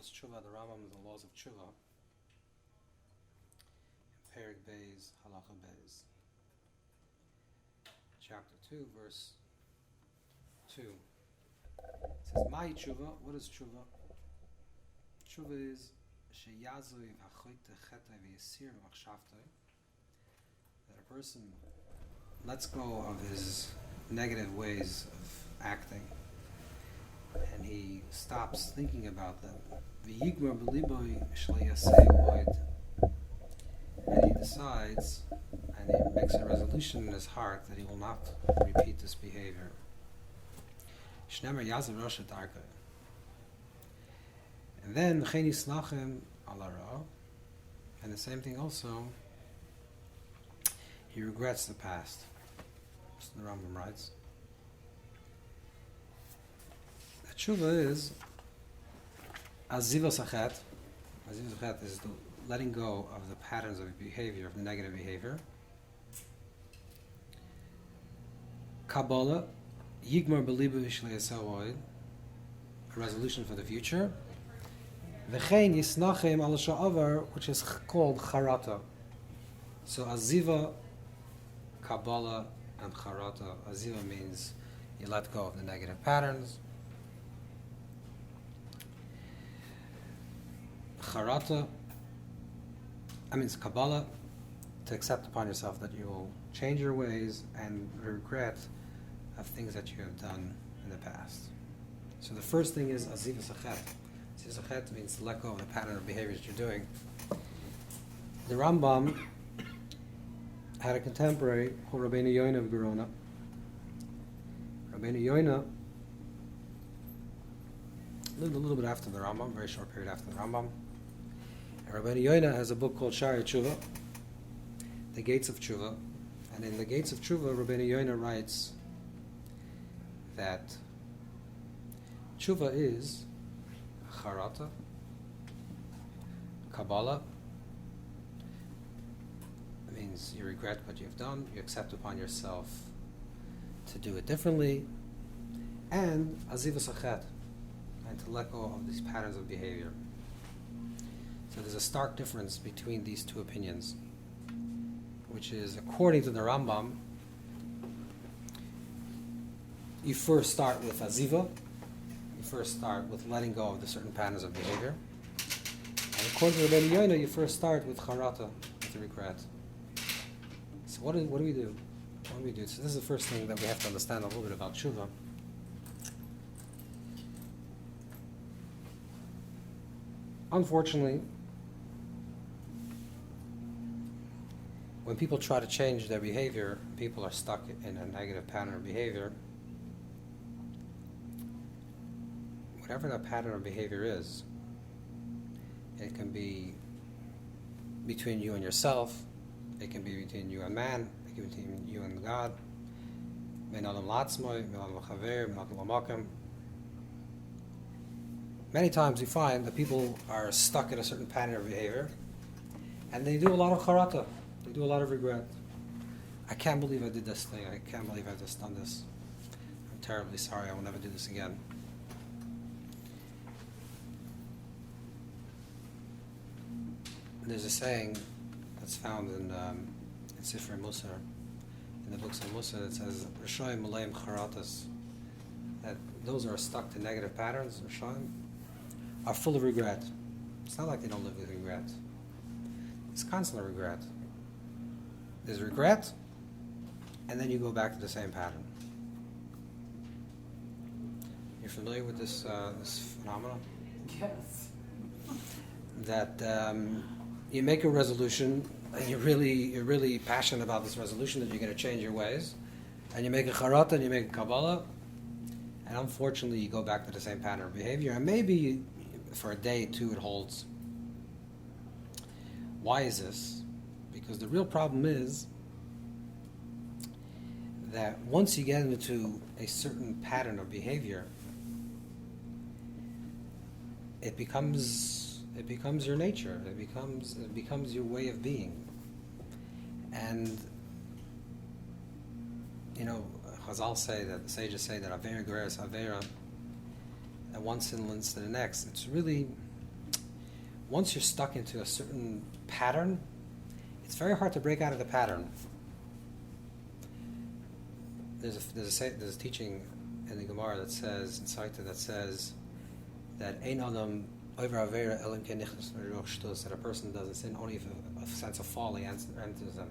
Hilchos Teshuvah, the Rambam and the Laws of Teshuvah, Perek Beis, Halacha Beis, chapter 2, verse 2. It says, Mai Teshuvah, what is Teshuvah? Teshuvah is Sheyazui v'achoyte chetay v'yasir v'achshavtay, that a person lets go of his negative ways of acting and he stops thinking about them. V'yigmar b'liboy sh'leyasei void, and he decides and he makes a resolution in his heart that he will not repeat this behavior. Shnemer yazav rosh darkei, and then v'chein yisnachem al hara, and the same thing also, he regrets the past. So the Rambam writes, Teshuvah is azivos achet. Azivos achet is the letting go of the patterns of behavior, of the negative behavior. Kabbalah, yigmar belibu shleyasoid, a resolution for the future. V'chein yisnachem al sha'avar, which is called charata. So aziva, Kabbalah, and charata. Aziva means you let go of the negative patterns. Charata, means Kabbalah, to accept upon yourself that you will change your ways and regret of things that you have done in the past. So the first thing is azivas achet. Azivas achet means to let go of the pattern of behaviors you're doing. The Rambam had a contemporary called Rabbeinu Yonah of Gerona. Rabbeinu Yonah lived a little bit after the Rambam, very short period after the Rambam. And Rabbeinu Yonah has a book called Shari Teshuvah, The Gates of Teshuvah. And in The Gates of Teshuvah, Rabbeinu Yonah writes that Teshuvah is charata, Kabbalah, means you regret what you've done, you accept upon yourself to do it differently, and azivas achet, and to let go of these patterns of behavior. So there's a stark difference between these two opinions, which is, according to the Rambam, you first start with aziva, you first start with letting go of the certain patterns of behavior, and according to Rabbeinu Yonah, you first start with charata, with regret. So what do we do? What do we do? So this is the first thing that we have to understand a little bit about Teshuvah. Unfortunately, when people try to change their behavior, people are stuck in a negative pattern of behavior. Whatever that pattern of behavior is, it can be between you and yourself, it can be between you and man, it can be between you and God. Many times we find that people are stuck in a certain pattern of behavior and they do a lot of charata, they do a lot of regret. I can't believe I did this thing, I can't believe I've just done this. I'm terribly sorry, I will never do this again. There's a saying that's found in Sifrei Musar, in the books of Musar, that says Rishoyim Maleim Charatas, that those who are stuck to negative patterns, Rishoyim, are full of regret. It's not like they don't live with regret. It's constant regret. There's regret, and then you go back to the same pattern. You're familiar with this phenomenon? Yes. That you make a resolution, and you're really passionate about this resolution that you're going to change your ways, and you make a charata and you make a Kabbalah, and unfortunately you go back to the same pattern of behavior, and maybe for a day or two it holds. Why is this? Because the real problem is that once you get into a certain pattern of behavior, it becomes your nature. It becomes your way of being. And Chazal say that, the sages say that Avera Gereres Avera, that one sin leads to the next. It's really once you're stuck into a certain pattern, it's very hard to break out of the pattern. There's a teaching in the Gemara that says, in Selichos, that says that ein adam over avera elim kenichus meruch shtus, that a person doesn't sin only if a sense of folly enters them.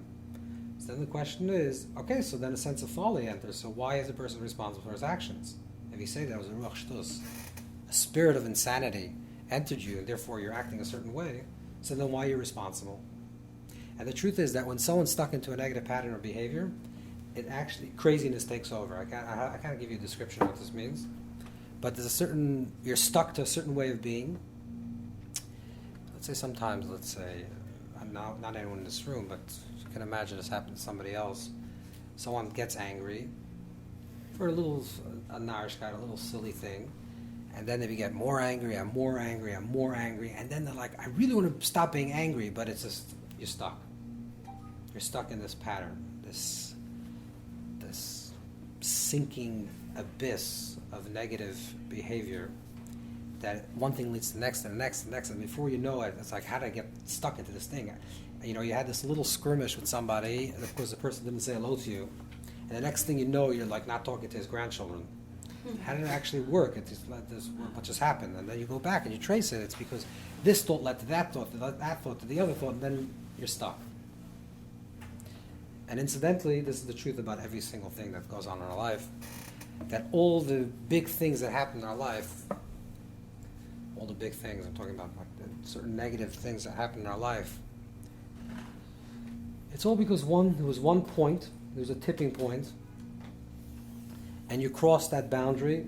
So then the question is, okay, so then a sense of folly enters, so why is the person responsible for his actions? If you say that was a ruach shtus, a spirit of insanity entered you, and therefore you're acting a certain way, so then why are you responsible? And the truth is that when someone's stuck into a negative pattern of behavior, it actually, craziness takes over. I can't give you a description of what this means, but there's you're stuck to a certain way of being. Let's say not anyone in this room, but you can imagine this happened to somebody else. Someone gets angry for a narishkeit, a little silly thing, and then they get more angry, and more angry, and more angry, and then they're like, I really want to stop being angry, but it's just, you're stuck. You're stuck in this pattern, this sinking abyss of negative behavior, that one thing leads to the next and the next and the next, and before you know it, it's like, how did I get stuck into this thing? You had this little skirmish with somebody, and of course the person didn't say hello to you, and the next thing you know, you're like not talking to his grandchildren. How did it actually work? What just happened? And then you go back and you trace it. It's because this thought led to that thought, that thought to the other thought, and then you're stuck. And incidentally, this is the truth about every single thing that goes on in our life, that all the big things that happen in our life, all the big things, I'm talking about like the certain negative things that happen in our life, it's all because there was one point, there was a tipping point, and you crossed that boundary,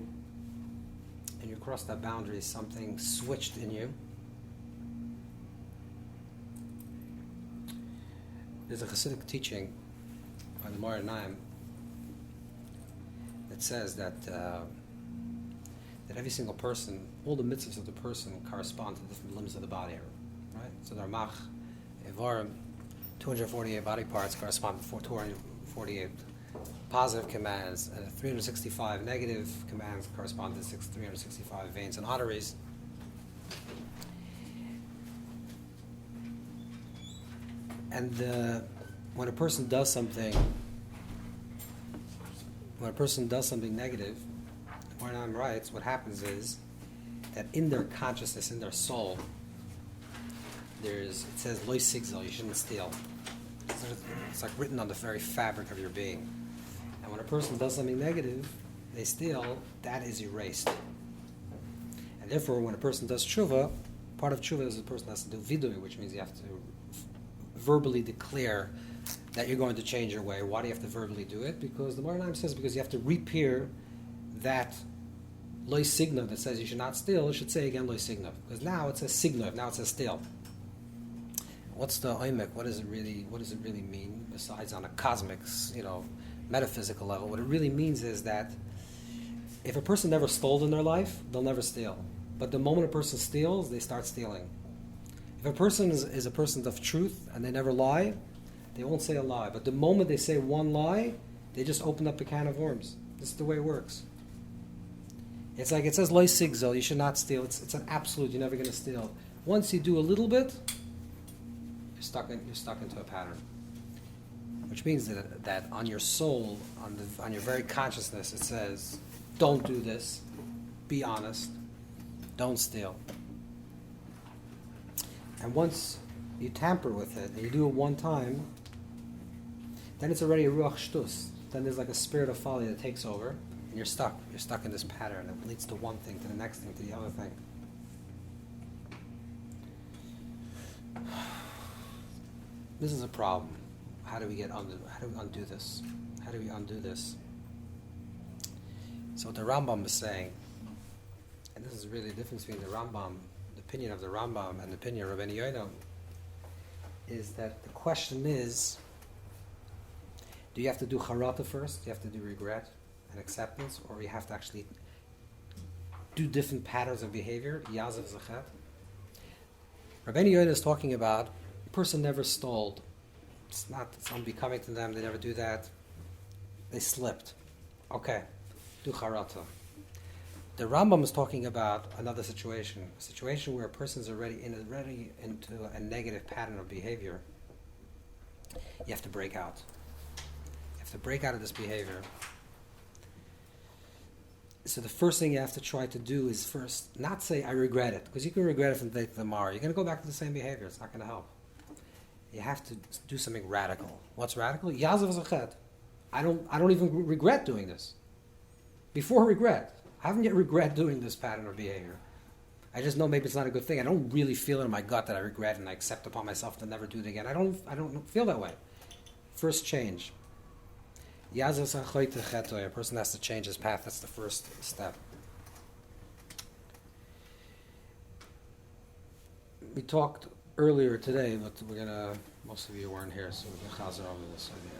something switched in you. There's a Hasidic teaching by the Moreh Naim that says that every single person, all the mitzvahs of the person correspond to different limbs of the body, right? So the Ramach, Evarim, 248 body parts correspond to 248 positive commands, and 365 negative commands correspond to 365 veins and arteries. And when a person does something negative, when I'm right, what happens is that in their consciousness, in their soul, it says lo sigzol, you shouldn't steal. It's like written on the very fabric of your being. And when a person does something negative, they steal, that is erased. And therefore, when a person does Teshuvah, part of Teshuvah is the person has to do vidui, which means you have to verbally declare that you're going to change your way. Why do you have to verbally do it? Because the Moreh Naim says because you have to repair that lo signav that says you should not steal. It should say again lo signav, because now it says signav. Now it says steal. What's the oimek? What does it really mean? Besides on a cosmic, metaphysical level, what it really means is that if a person never stole in their life, they'll never steal. But the moment a person steals, they start stealing. If a person is a person of truth and they never lie, they won't say a lie. But the moment they say one lie, they just open up a can of worms. This is the way it works. It's like it says lo sigzol, you should not steal. It's an absolute. You're never going to steal. Once you do a little bit, you're stuck into a pattern. Which means that on your soul, on your very consciousness, it says, don't do this, be honest, don't steal. And once you tamper with it, and you do it one time, then it's already a ruach shtus. Then there's like a spirit of folly that takes over, and you're stuck. You're stuck in this pattern that leads to one thing, to the next thing, to the other thing. This is a problem. How do we undo this? How do we undo this? So what the Rambam is saying, and this is really the difference between the Rambam, the opinion of the Rambam and the opinion of Rabbeinu Yonah, is that the question is, do you have to do charata first? Do you have to do regret and acceptance? Or you have to actually do different patterns of behavior? Yazav zachet. Rabbeinu Yonah is talking about a person never stole. It's unbecoming to them. They never do that. They slipped. Okay, do charata. The Rambam is talking about another situation, a situation where a person is already into a negative pattern of behavior. You have to break out. You have to break out of this behavior. So the first thing you have to try to do is first not say, I regret it, because you can regret it from today to tomorrow. You're going to go back to the same behavior. It's not going to help. You have to do something radical. What's radical? Yazav zachet. I don't even regret doing this. Before regret. I haven't yet regret doing this pattern of behavior. I just know maybe it's not a good thing. I don't really feel in my gut that I regret and I accept upon myself to never do it again. I don't feel that way. First change. A person has to change his path. That's the first step. We talked earlier today, but most of you weren't here, so we're going to chazer over this idea.